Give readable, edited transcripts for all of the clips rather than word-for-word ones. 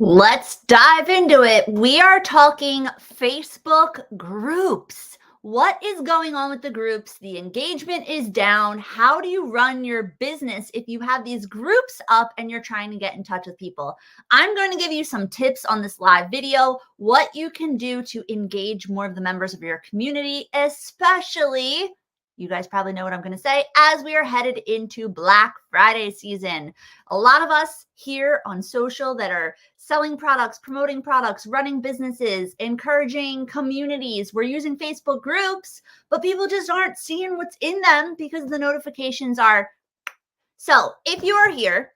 Let's dive into it. We are talking Facebook groups. What is going on with the groups? The engagement is down. How do you run your business if you have these groups up and you're trying to get in touch with people? I'm going to give you some tips on this live video, what you can do to engage more of the members of your community, especially, you guys probably know what I'm going to say, as we are headed into Black Friday season. A lot of us here on social that are selling products, promoting products, running businesses, encouraging communities. We're using Facebook groups, but people just aren't seeing what's in them because the notifications are. So if you are here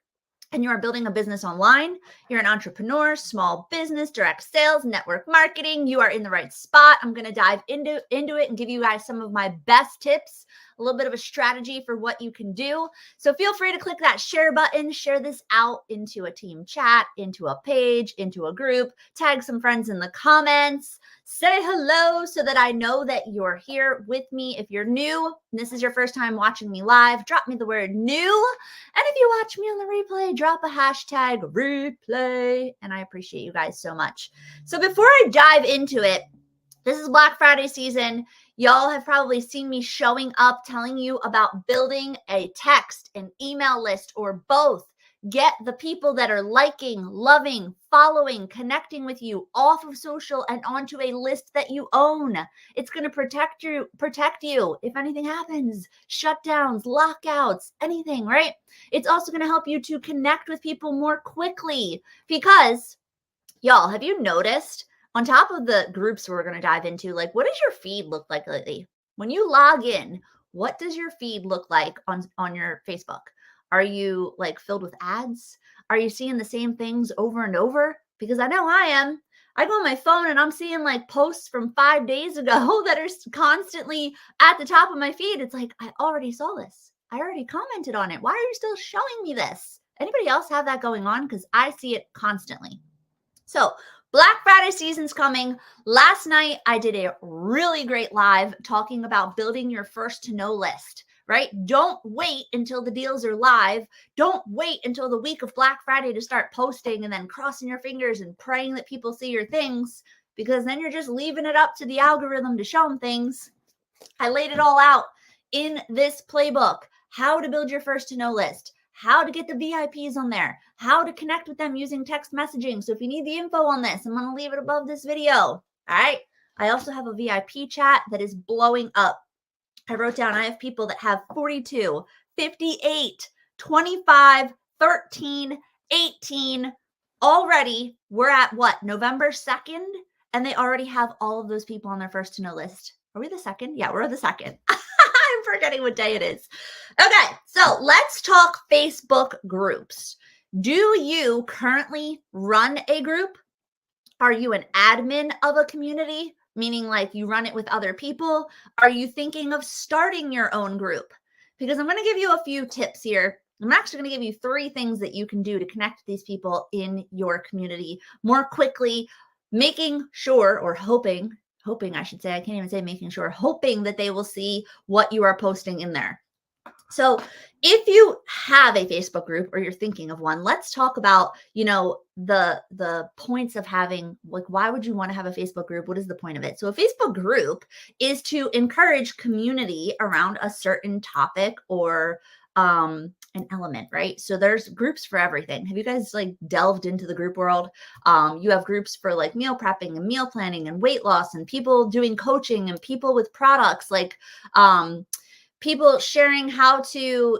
and you are building a business online, you're an entrepreneur, small business, direct sales, network marketing, you are in the right spot. I'm going to dive into it and give you guys some of my best tips, a little bit of a strategy for what you can do. So feel free to click that share button, share this out into a team chat, into a page, into a group, tag some friends in the comments, say hello so that I know that you're here with me. If you're new and this is your first time watching me live, drop me the word new. And if you watch me on the replay, drop a hashtag replay. And I appreciate you guys so much. So before I dive into it, this is Black Friday season. Y'all have probably seen me showing up telling you about building a text, an email list, or both. Get the people that are liking, loving, following, connecting with you off of social and onto a list that you own. It's going to protect you if anything happens, shutdowns, lockouts, anything, right? It's also going to help you to connect with people more quickly because, y'all, have you noticed on top of the groups we're going to dive into, like, what does your feed look like lately? When you log in, what does your feed look like on your Facebook? Are you like filled with ads? Are you seeing the same things over and over? Because I know I am. I go on my phone and I'm seeing like posts from 5 days ago that are constantly at the top of my feed. It's like, I already saw this. I already commented on it. Why are you still showing me this? Anybody else have that going on? Because I see it constantly. So Black Friday season's coming. Last night, I did a really great live talking about building your first to know list, right? Don't wait until the deals are live. Don't wait until the week of Black Friday to start posting and then crossing your fingers and praying that people see your things, because then you're just leaving it up to the algorithm to show them things. I laid it all out in this playbook, how to build your first to know list, how to get the VIPs on there, how to connect with them using text messaging. So if you need the info on this, I'm going to leave it above this video. All right. I also have a VIP chat that is blowing up. I wrote down, I have people that have 42, 58, 25, 13, 18. Already, we're at what, November 2nd? And they already have all of those people on their first to know list. Are we the second? Yeah, we're the second. I'm forgetting what day it is. Okay, so let's talk Facebook groups. Do you currently run a group? Are you an admin of a community, meaning like you run it with other people? Are you thinking of starting your own group? Because I'm going to give you a few tips here. I'm actually going to give you 3 things that you can do to connect with these people in your community more quickly, making sure, or hoping, I should say, I can't even say making sure, hoping that they will see what you are posting in there. So if you have a Facebook group or you're thinking of one, let's talk about, the points of having, like, why would you want to have a Facebook group? What is the point of it? So a Facebook group is to encourage community around a certain topic or an element, right? So there's groups for everything. Have you guys like delved into the group world? You have groups for like meal prepping and meal planning and weight loss and people doing coaching and people with products, like people sharing how to,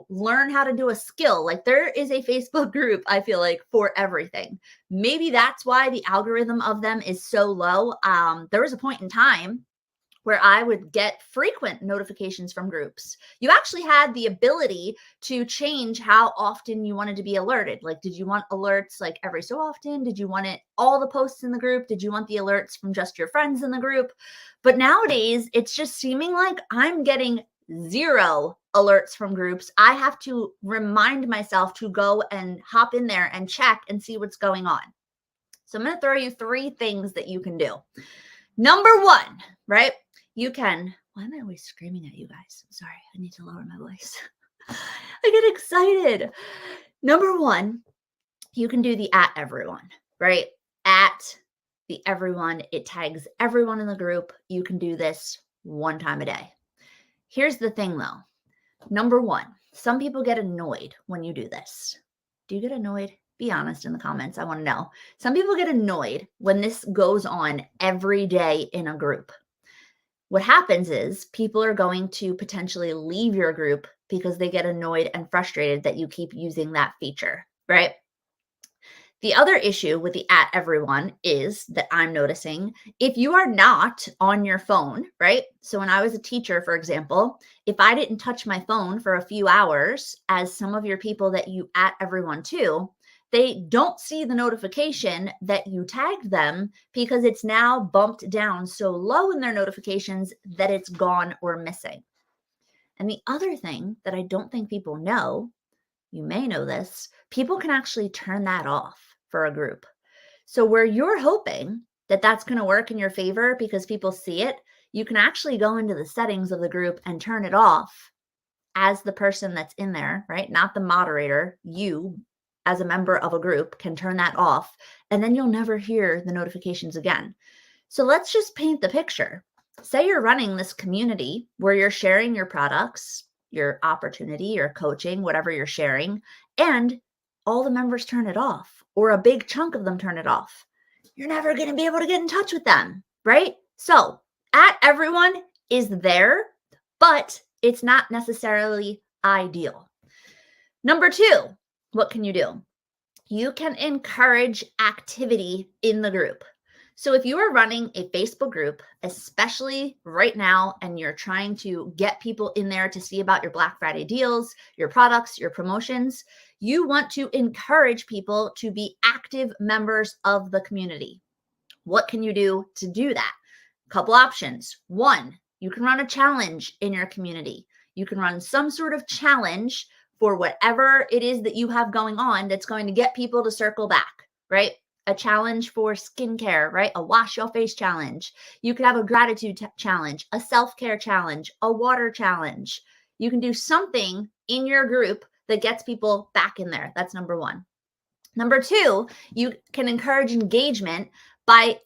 learn how to do a skill. Like there is a Facebook group, I feel like, for everything. Maybe that's why the algorithm of them is so low. There was a point in time where I would get frequent notifications from groups. You actually had the ability to change how often you wanted to be alerted. Like, did you want alerts like every so often? Did you want it all the posts in the group? Did you want the alerts from just your friends in the group? But nowadays, it's just seeming like I'm getting 0 alerts from groups. I have to remind myself to go and hop in there and check and see what's going on. So I'm going to throw you 3 things that you can do. Number 1, right? You can, why am I always screaming at you guys? I'm sorry, I need to lower my voice. I get excited. Number 1, you can do the at everyone, right? At the everyone, it tags everyone in the group. You can do this one time a day. Here's the thing though. Number one, some people get annoyed when you do this. Do you get annoyed? Be honest in the comments. I want to know. Some people get annoyed when this goes on every day in a group. What happens is people are going to potentially leave your group because they get annoyed and frustrated that you keep using that feature, right? The other issue with the at everyone is that I'm noticing if you are not on your phone, right? So when I was a teacher, for example, if I didn't touch my phone for a few hours, as some of your people that you at everyone to, they don't see the notification that you tagged them because it's now bumped down so low in their notifications that it's gone or missing. And the other thing that I don't think people know, you may know this, people can actually turn that off for a group. So where you're hoping that that's going to work in your favor because people see it, you can actually go into the settings of the group and turn it off as the person that's in there, right? Not the moderator. You, as a member of a group, can turn that off, and then you'll never hear the notifications again. So let's just paint the picture. Say you're running this community where you're sharing your products, your opportunity, your coaching, whatever you're sharing, and all the members turn it off, or a big chunk of them turn it off. You're never going to be able to get in touch with them, right? So at everyone is there, but it's not necessarily ideal. Number two, what can you do? You can encourage activity in the group. So if you are running a Facebook group, especially right now, and you're trying to get people in there to see about your Black Friday deals, your products, your promotions, you want to encourage people to be active members of the community. What can you do to do that? A couple options. One, you can run a challenge in your community. You can run some sort of challenge for whatever it is that you have going on that's going to get people to circle back, right? A challenge for skincare, right? A wash your face challenge. You could have a gratitude challenge, a self-care challenge, a water challenge. You can do something in your group that gets people back in there. That's number one. Number two, you can encourage engagement by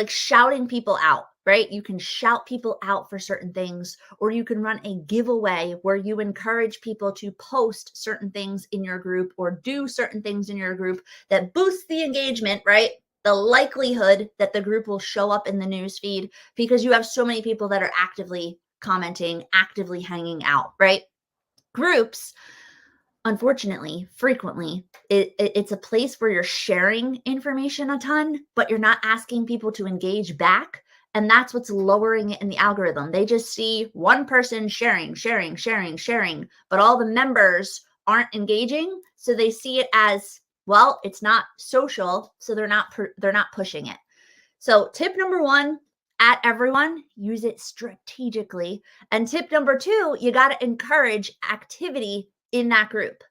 shouting people out, right? You can shout people out for certain things, or you can run a giveaway where you encourage people to post certain things in your group or do certain things in your group that boosts the engagement, right? The likelihood that the group will show up in the news feed because you have so many people that are actively commenting, actively hanging out, right? Groups, unfortunately, frequently, it's a place where you're sharing information a ton, but you're not asking people to engage back. And that's what's lowering it in the algorithm. They just see one person sharing, but all the members aren't engaging. So they see it as, well, it's not social, so they're not pushing it. So tip number one, at everyone, use it strategically. And tip number two, you got to encourage activity in that group.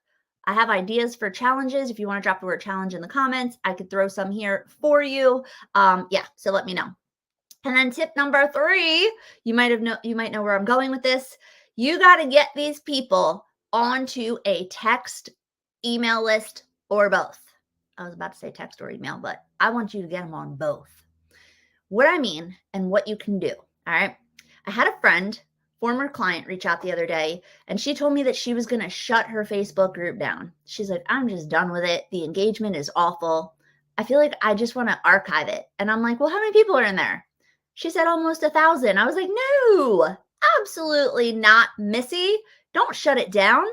I have ideas for challenges. If you want to drop the word challenge in the comments, I could throw some here for you. So let me know. And then tip number three, you might know where I'm going with this. You got to get these people onto a text, email list, or both. I was about to say text or email, but I want you to get them on both. What I mean and what you can do. All right. I had a friend, former client, reach out the other day, and she told me that she was going to shut her Facebook group down. She's like, I'm just done with it. The engagement is awful. I feel like I just want to archive it. And I'm like, well, how many people are in there? She said almost 1,000. I was like, no, absolutely not, Missy. Don't shut it down.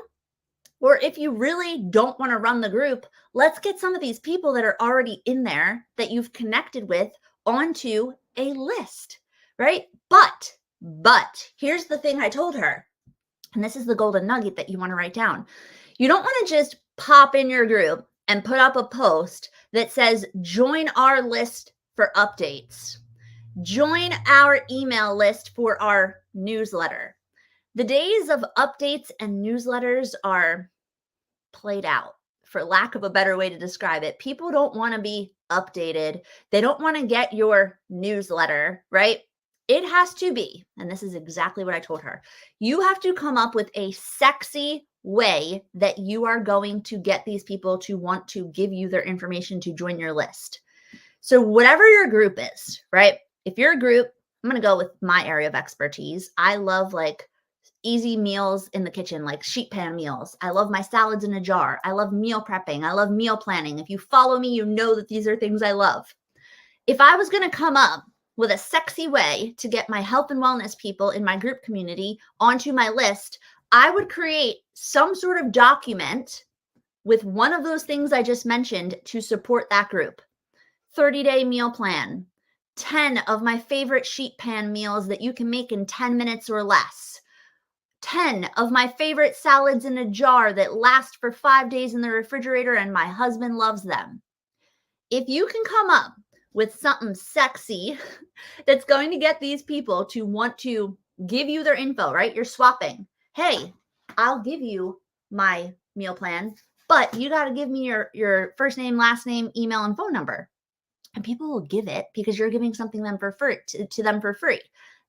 Or if you really don't want to run the group, let's get some of these people that are already in there that you've connected with onto a list, right? But here's the thing I told her, and this is the golden nugget that you want to write down. You don't want to just pop in your group and put up a post that says, join our list for updates. Join our email list for our newsletter. The days of updates and newsletters are played out, for lack of a better way to describe it. People don't want to be updated. They don't want to get your newsletter, right? It has to be, and this is exactly what I told her, you have to come up with a sexy way that you are going to get these people to want to give you their information to join your list. So whatever your group is, right? If you're a group, I'm going to go with my area of expertise. I love like easy meals in the kitchen, like sheet pan meals. I love my salads in a jar. I love meal prepping. I love meal planning. If you follow me, you know that these are things I love. If I was going to come up with a sexy way to get my health and wellness people in my group community onto my list, I would create some sort of document with one of those things I just mentioned to support that group. 30-day meal plan, 10 of my favorite sheet pan meals that you can make in 10 minutes or less, 10 of my favorite salads in a jar that last for 5 days in the refrigerator and my husband loves them. If you can come up with something sexy that's going to get these people to want to give you their info, right? You're swapping. Hey, I'll give you my meal plan, but you got to give me your first name, last name, email, and phone number. And people will give it because you're giving something them for free to them for free.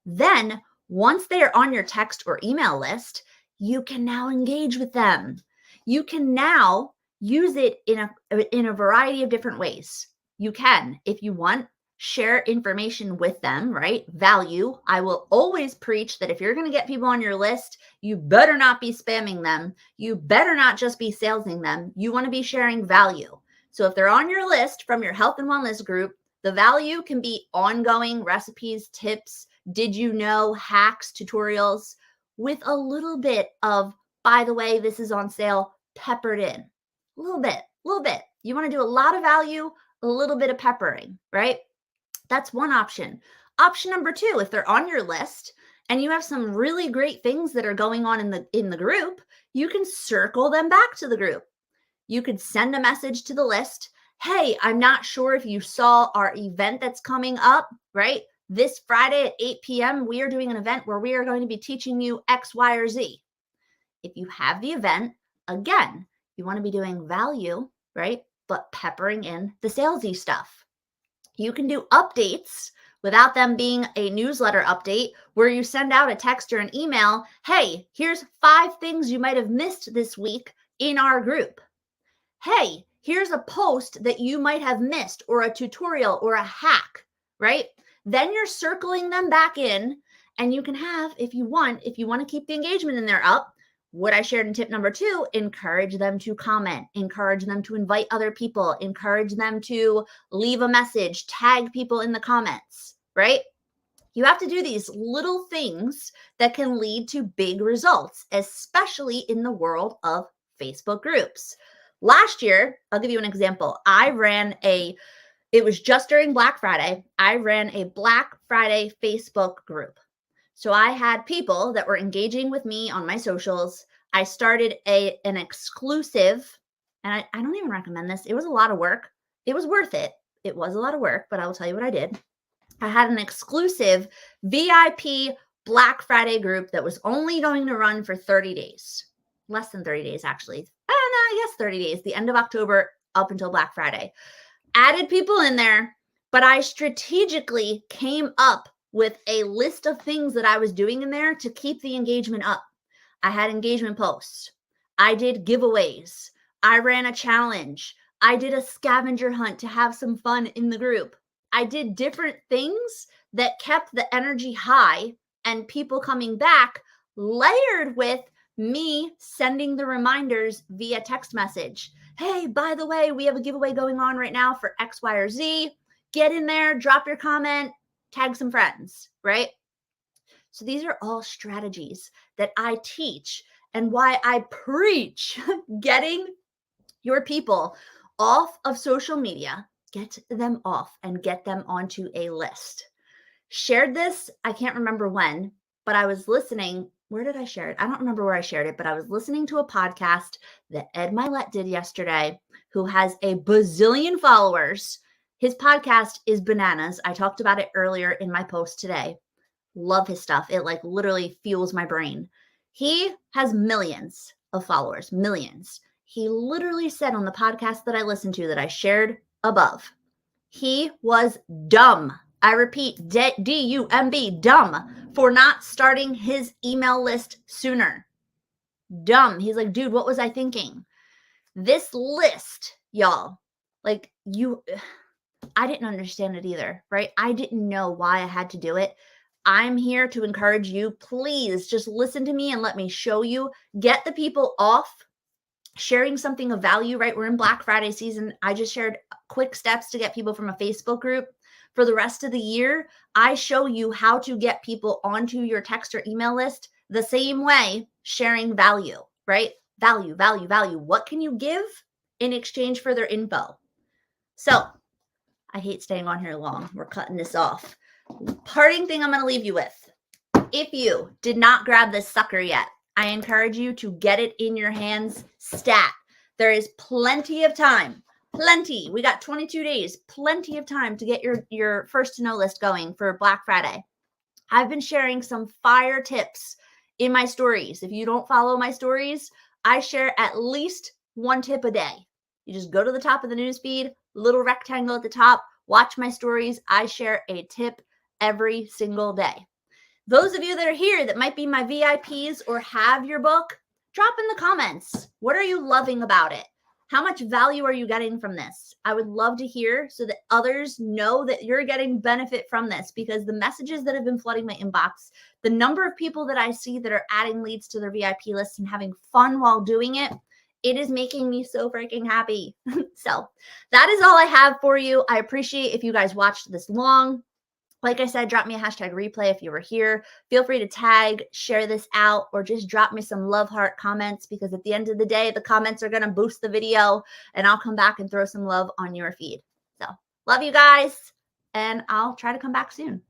Then once they are on your text or email list, you can now engage with them. You can now use it in a variety of different ways. You can, if you want, share information with them, right? Value. I will always preach that if you're going to get people on your list, you better not be spamming them. You better not just be salesing them. You want to be sharing value. So if they're on your list from your health and wellness group, the value can be ongoing recipes, tips, did you know, hacks, tutorials, with a little bit of, by the way, this is on sale, peppered in. A little bit. You want to do a lot of value, a little bit of peppering, right? That's one option. Option number 2, if they're on your list and you have some really great things that are going on in the group, you can circle them back to the group. You could send a message to the list. Hey, I'm not sure if you saw our event that's coming up, right? This Friday at 8 p.m., we are doing an event where we are going to be teaching you X, Y, or Z. If you have the event, again, you want to be doing value, right? But peppering in the salesy stuff. You can do updates without them being a newsletter update where you send out a text or an email. Hey, here's 5 things you might have missed this week in our group. Hey, here's a post that you might have missed, or a tutorial or a hack, right? Then you're circling them back in, and you can have, if you want to keep the engagement in there up, what I shared in tip number 2, encourage them to comment, encourage them to invite other people, encourage them to leave a message, tag people in the comments, right? You have to do these little things that can lead to big results, especially in the world of Facebook groups. Last year, I'll give you an example. It was just during Black Friday. I ran a Black Friday Facebook group. So I had people that were engaging with me on my socials. I started an exclusive, and I don't even recommend this. It was a lot of work. It was worth it. It was a lot of work, but I will tell you what I did. I had an exclusive VIP Black Friday group that was only going to run for 30 days. Less than 30 days, actually. I guess 30 days, the end of October up until Black Friday. Added people in there, but I strategically came up with a list of things that I was doing in there to keep the engagement up. I had engagement posts. I did giveaways. I ran a challenge. I did a scavenger hunt to have some fun in the group. I did different things that kept the energy high and people coming back, layered with me sending the reminders via text message. Hey, by the way, we have a giveaway going on right now for X, Y, or Z. Get in there, drop your comment, tag some friends, right? So these are all strategies that I teach, and why I preach getting your people off of social media, get them off and get them onto a list. Shared this, I can't remember when, but I was listening. Where did I share it? I don't remember where I shared it, but I was listening to a podcast that Ed Milet did yesterday, who has a bazillion followers. His podcast is bananas. I talked about it earlier in my post today. Love his stuff. It like literally fuels my brain. He has millions of followers, millions. He literally said on the podcast that I listened to, that I shared above, he was dumb. I repeat, D-U-M-B, dumb, for not starting his email list sooner. Dumb. He's like, dude, what was I thinking? This list, y'all, like I didn't understand it either, right? I didn't know why I had to do it. I'm here to encourage you. Please just listen to me and let me show you. Get the people off sharing something of value, right? We're in Black Friday season. I just shared quick steps to get people from a Facebook group. For the rest of the year, I show you how to get people onto your text or email list the same way, sharing value, right? Value, value, value. What can you give in exchange for their info? So I hate staying on here long. We're cutting this off. Parting thing I'm going to leave you with. If you did not grab this sucker yet, I encourage you to get it in your hands stat. There is plenty of time. Plenty. We got 22 days. Plenty of time to get your first to know list going for Black Friday. I've been sharing some fire tips in my stories. If you don't follow my stories, I share at least one tip a day. You just go to the top of the newsfeed, little rectangle at the top, watch my stories. I share a tip every single day. Those of you that are here that might be my VIPs or have your book, drop in the comments. What are you loving about it? How much value are you getting from this? I would love to hear so that others know that you're getting benefit from this, because the messages that have been flooding my inbox, the number of people that I see that are adding leads to their VIP lists and having fun while doing it, it is making me so freaking happy. So that is all I have for you. I appreciate if you guys watched this long. Like I said, drop me a hashtag replay if you were here. Feel free to tag, share this out, or just drop me some love heart comments, because at the end of the day, the comments are going to boost the video and I'll come back and throw some love on your feed. So love you guys, and I'll try to come back soon.